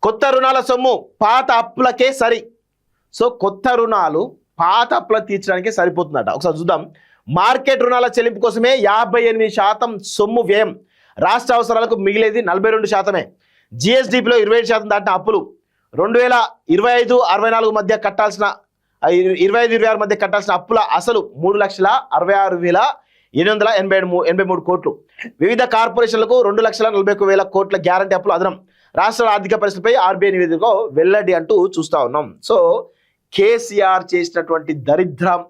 కొత్త రుణాల సొమ్ము పాత అప్పులకే సరి. సో కొత్త రుణాలు పాత అప్పులు తీర్చడానికి సరిపోతుందట. ఒకసారి చూద్దాం. మార్కెట్ రుణాల చెల్లింపు కోసమే 58% సొమ్ము వ్యయం. రాష్ట్ర అవసరాలకు మిగిలేది 42%. జిఎస్డిపిలో 27% దాటిన అప్పులు 2025-64 మధ్య కట్టాల్సిన 25-26 మధ్య కట్టాల్సిన అప్పుల అసలు 3,66,883 కోట్లు. వివిధ కార్పొరేషన్లకు 2,41,000 కోట్ల గ్యారంటీ అప్పులు అదనం. రాష్ట్రాల ఆర్థిక పరిస్థితిపై ఆర్బీఐ నివేదికలో వెల్లడి అంటూ చూస్తా ఉన్నాం. సో కేసీఆర్ చేసినటువంటి దరిద్రం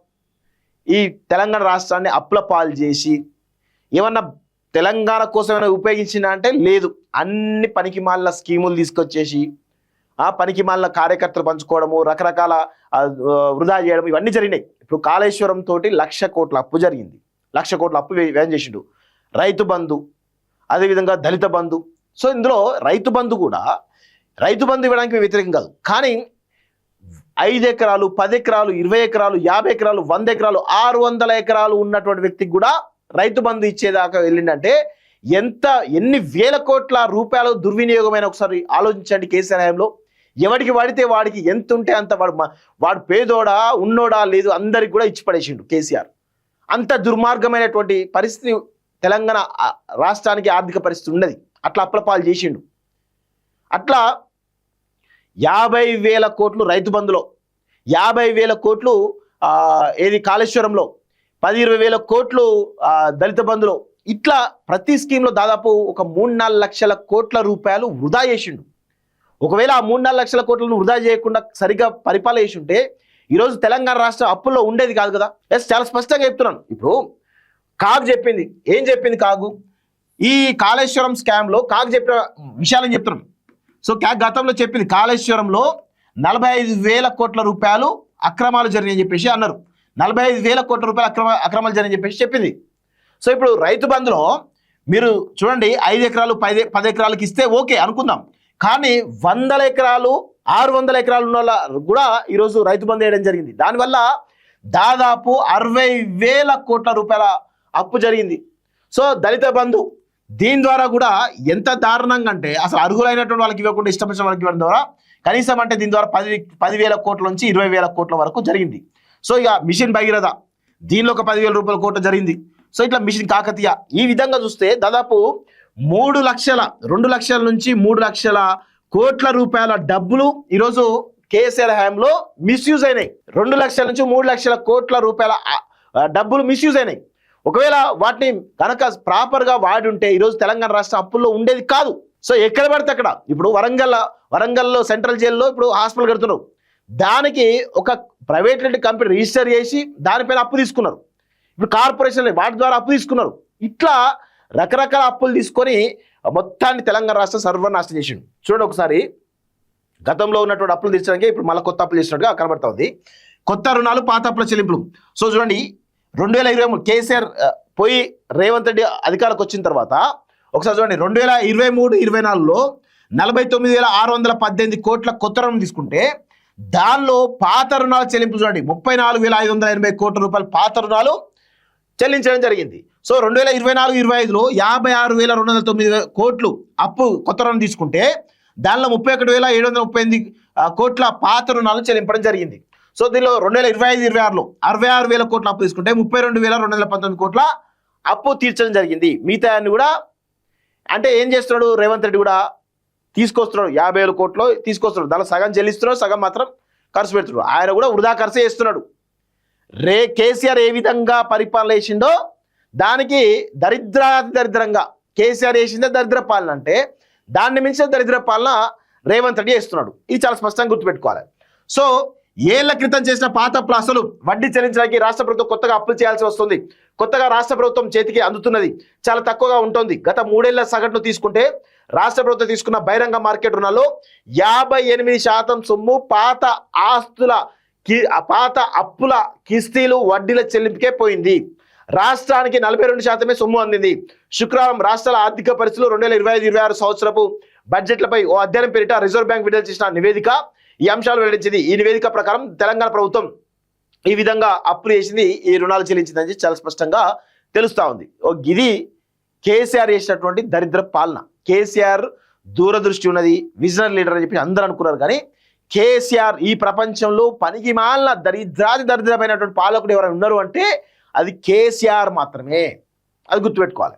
ఈ తెలంగాణ రాష్ట్రాన్ని అప్పుల పాలు చేసి ఏమన్నా తెలంగాణ కోసమైనా ఉపయోగించిందా అంటే లేదు. అన్ని పనికిమాలిన స్కీములు తీసుకొచ్చేసి ఆ పనికిమాలిన కార్యకర్తలు పంచుకోవడము, రకరకాల వృధా చేయడం ఇవన్నీ జరిగినాయి. ఇప్పుడు కాళేశ్వరం తోటి 1,00,000 కోట్ల అప్పు జరిగింది. 1,00,000 కోట్ల అప్పు వ్యయం చేసిండు. రైతు బంధు, అదేవిధంగా దళిత బంధు. సో ఇందులో రైతు బంధు ఇవ్వడానికి వ్యతిరేకం కాదు. కానీ 5 ఎకరాలు, 10 ఎకరాలు, 20 ఎకరాలు, 50 ఎకరాలు, 100 ఎకరాలు, 600 ఎకరాలు ఉన్నటువంటి వ్యక్తికి కూడా రైతు బంధు ఇచ్చేదాకా వెళ్ళిందంటే ఎన్ని వేల కోట్ల రూపాయలు దుర్వినియోగమైన ఒకసారి ఆలోచించండి. కేసీఆర్ హయాంలో ఎవడికి వాడితే వాడికి ఎంత ఉంటే అంత వాడు పేదోడా ఉన్నోడా లేదు అందరికి కూడా ఇచ్చి పడేసిండు కేసీఆర్. అంత దుర్మార్గమైనటువంటి పరిస్థితి తెలంగాణ రాష్ట్రానికి ఆర్థిక పరిస్థితి ఉన్నది. అట్లా అప్పుల పాలు చేసిండు. అట్లా 50,000 కోట్లు రైతు బంధులో, 50,000 కోట్లు ఏది కాళేశ్వరంలో, 10-20,000 కోట్లు దళిత బంధులో, ఇట్లా ప్రతి స్కీమ్లో దాదాపు ఒక 3-4 లక్షల కోట్ల రూపాయలు వృధా చేసిండు. ఒకవేళ ఆ 3-4 లక్షల కోట్లను వృధా చేయకుండా సరిగ్గా పరిపాలన చేసి ఉంటే ఈరోజు తెలంగాణ రాష్ట్రం అప్పుల్లో ఉండేది కాదు కదా. ఎస్, చాలా స్పష్టంగా చెప్తున్నాను. ఇప్పుడు కాగ్ చెప్పింది, ఏం చెప్పింది కాగు? ఈ కాళేశ్వరం స్కామ్లో కాగ్ చెప్పిన విషయాలని చెప్తున్నాం. సో కాగ్ గతంలో చెప్పింది కాళేశ్వరంలో 45,000 కోట్ల రూపాయలు అక్రమాలు జరిగాయని చెప్పేసి అన్నారు. 45,000 కోట్ల రూపాయలు అక్రమాలు జరిగాయని చెప్పేసి చెప్పింది. సో ఇప్పుడు రైతు బంధులో మీరు చూడండి, 5 ఎకరాలు 10 ఎకరాలకి ఇస్తే ఓకే అనుకుందాం. కానీ 100 ఎకరాలు 600 ఎకరాలు ఉన్న వాళ్ళ కూడా ఈరోజు రైతు బంధు వేయడం జరిగింది. దానివల్ల దాదాపు 60,000 కోట్ల రూపాయల అప్పు జరిగింది. సో దళిత బంధు దీని ద్వారా కూడా ఎంత దారుణంగా అంటే అసలు అర్హులైనటువంటి వాళ్ళకి ఇవ్వకుండా ఇష్టం వచ్చిన వాళ్ళకి ఇవ్వడం ద్వారా కనీసం అంటే దీని ద్వారా 10,000 కోట్ల నుంచి 20,000 కోట్ల వరకు జరిగింది. సో ఇక మిషన్ భగీరథ దీనిలో ఒక 10,000 కోట్ల జరిగింది. సో ఇట్లా మిషన్ కాకతీయ ఈ విధంగా చూస్తే దాదాపు 2 లక్షల నుంచి 3 లక్షల కోట్ల రూపాయల డబ్బులు ఈరోజు కేసీఆర్ హయాంలో మిస్యూజ్ అయినాయి. 2 లక్షల నుంచి 3 లక్షల కోట్ల రూపాయల డబ్బులు మిస్యూజ్ అయినాయి. ఒకవేళ వాటిని కనుక ప్రాపర్గా వాడి ఉంటే ఈరోజు తెలంగాణ రాష్ట్రం అప్పుల్లో ఉండేది కాదు. సో ఎక్కడ పడితే అక్కడ ఇప్పుడు వరంగల్లో సెంట్రల్ జైల్లో ఇప్పుడు హాస్పిటల్ కడుతున్నారు. దానికి ఒక ప్రైవేట్ కంపెనీ రిజిస్టర్ చేసి దానిపైన అప్పు తీసుకున్నారు. ఇప్పుడు కార్పొరేషన్ వాటి ద్వారా అప్పు తీసుకున్నారు. ఇట్లా రకరకాల అప్పులు తీసుకొని మొత్తాన్ని తెలంగాణ రాష్ట్రం సర్వనాశనం చేసిండు. చూడండి ఒకసారి, గతంలో ఉన్నటువంటి అప్పులు తీర్చడానికి ఇప్పుడు మళ్ళీ కొత్త అప్పులు చేసినట్టుగా కనబడుతుంది. కొత్త రుణాలు పాత అప్పుల చెల్లింపులు. సో చూడండి, 2023 కేసీఆర్ పోయి రేవంత్ రెడ్డి అధికారులకు వచ్చిన తర్వాత ఒకసారి చూడండి, 2023-24లో 49,618 కోట్ల కొత్త రుణం తీసుకుంటే దానిలో పాత రుణాల చెల్లింపు చూడండి 34,580 కోట్ల రూపాయలు పాత రుణాలు చెల్లించడం జరిగింది. సో 2024-25లో 56,209 కోట్లు అప్పు కొత్త రుణం తీసుకుంటే దానిలో 31,738 కోట్ల పాత రుణాలు చెల్లించడం జరిగింది. సో దీనిలో 2025-26లో 66,000 కోట్ల అప్పు తీసుకుంటే 32,219 కోట్ల అప్పు తీర్చడం జరిగింది. మిగతా అన్ని కూడా అంటే ఏం చేస్తున్నాడు రేవంత్ రెడ్డి కూడా తీసుకొస్తున్నాడు, 50,000 కోట్లు తీసుకొస్తున్నాడు. దానిలో సగం చెల్లిస్తున్నాడు, సగం మాత్రం ఖర్చు పెడుతున్నాడు. ఆయన కూడా వృధా ఖర్చు చేస్తున్నాడు. కేసీఆర్ ఏ విధంగా పరిపాలన చేసిండో దానికి దరిద్రంగా కేసీఆర్ చేసిందే దరిద్ర పాలన అంటే దాన్ని మించిన దరిద్ర పాలన రేవంత్ రెడ్డి చేస్తున్నాడు. ఇది చాలా స్పష్టంగా గుర్తుపెట్టుకోవాలి. సో ఏళ్ల క్రితం చేసిన పాత అప్పులు అసలు వడ్డీ చెల్లించడానికి రాష్ట్ర ప్రభుత్వం కొత్తగా అప్పులు చేయాల్సి వస్తుంది. కొత్తగా రాష్ట్ర ప్రభుత్వం చేతికి అందుతున్నది చాలా తక్కువగా ఉంటుంది. గత 3 ఏళ్ల సగటును తీసుకుంటే రాష్ట్ర ప్రభుత్వం తీసుకున్న బహిరంగ మార్కెట్ రుణాల్లో 58% సొమ్ము పాత అప్పుల కిస్తీలు వడ్డీల చెల్లింపుకే పోయింది. రాష్ట్రానికి 42% సొమ్ము అందింది. శుక్రవారం రాష్ట్రాల ఆర్థిక పరిస్థితులు 2025-26 సంవత్సరపు బడ్జెట్లపై ఓ అధ్యయనం పేరిట రిజర్వ్ బ్యాంక్ విడుదల చేసిన నివేదిక ఈ అంశాలు వెల్లడించింది. ఈ నివేదిక ప్రకారం తెలంగాణ ప్రభుత్వం ఈ విధంగా అప్పులు చేసింది, ఈ రుణాలు చెల్లించిందని చాలా స్పష్టంగా తెలుస్తా ఉంది. ఇది కేసీఆర్ చేసినటువంటి దరిద్ర పాలన. కేసీఆర్ దూరదృష్టి ఉన్నది, విజనరీ లీడర్ అని చెప్పి అందరూ అనుకున్నారు. కానీ కేసీఆర్ ఈ ప్రపంచంలో పనికి మాలిన దరిద్రమైనటువంటి పాలకుడు ఎవరైనా ఉన్నారు అంటే అది కేసీఆర్ మాత్రమే. అది గుర్తుపెట్టుకోవాలి.